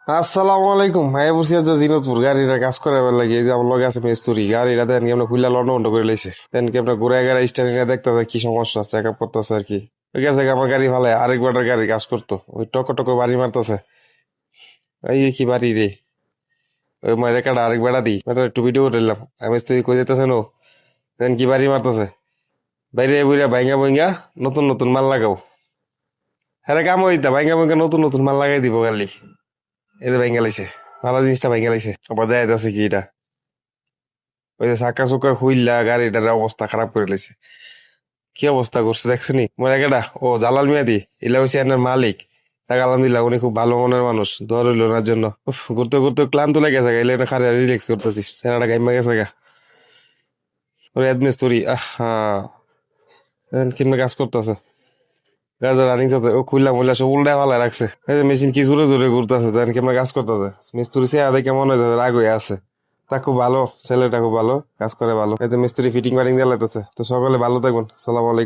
আসসালামু আলাইকুম ভাই, বসে আছে জিনতপুর গাড়িটা কাজ করে লাগে। এই যে আমার লগে আছে মিস্ত্রি, গাড়িটা দেন কি আমরা খুললা লন্ড করে লাইছে, দেন কি আমরা ঘুরে গেড়ে স্ট্যান্ড দেখতে কি সমস্যা, চেক আপ করতেছে আর কি। ওই গেছে আমার গাড়ি ভালো, আরেকবার গাড়ি কাজ করতো, ওই টকো টকো বাড়ি মারতেছে। এই কি বাড়ি রে, ওই মায়ের কাটা আরেক বেড়া দিই বেটা, একটু ভিডিও উঠাইলাম। আমি মিস্ত্রি কই যেতেছে নো, দেন কি বাড়ি মারতেছে। বাইরে বুড়া ভাইঙ্গা ভাইঙ্গা নতুন নতুন মাল লাগাও। হ্যাঁ কাম হইতা ভাইঙ্গা ভাইঙ্গা নতুন নতুন মাল লাগাই দিব গালি। এই যে ভাইঙ্গা লাইছে, ভালো জিনিসটা ভাইঙ্গা লাইছে, আবার দেয় যাচ্ছে কি এটা। ওই যে চাকা চুকা খুইলা গাড়িটার অবস্থা খারাপ করে লেছে। কি অবস্থা করছে দেখছো নি মনে কেডা, ও জালাল মিয়াদি, ইলা হচ্ছে এনার মালিক। তাকে আলহামদুলিল্লাহ উনি খুব ভালো মনের মানুষ, দোয়া রইল ওনার জন্য। উফ, ঘুরতে ঘুরতে ক্লান্ত লেগে গেছে, এলে খারে রিল্যাক্স করতেছি, সেনাটা গাইমা গেছে গা। ওর অ্যাডমিনিস্ট্রি আহা, কিমনে কাজ করতেছে, গাছ রানিং চলছে, ও খুললা মুল্লা সব উল্টা ফালা রাখছে। এই যে মেশিন কি জোরে জোরে ঘুরতেছে, দেন কেমন কাজ করতেছে। মিস্ত্রি সে আদে কেমন হয়ে যাবে, রাগ হয়ে আছে। তা খুব ভালো, ছেলেটা খুব ভালো কাজ করে, ভালো। এই যে মিস্ত্রি ফিটিং ফাটিং দিয়ে লাগতেছে। তো সকলে ভালো থাকবেন, সালাম আলাইকুম।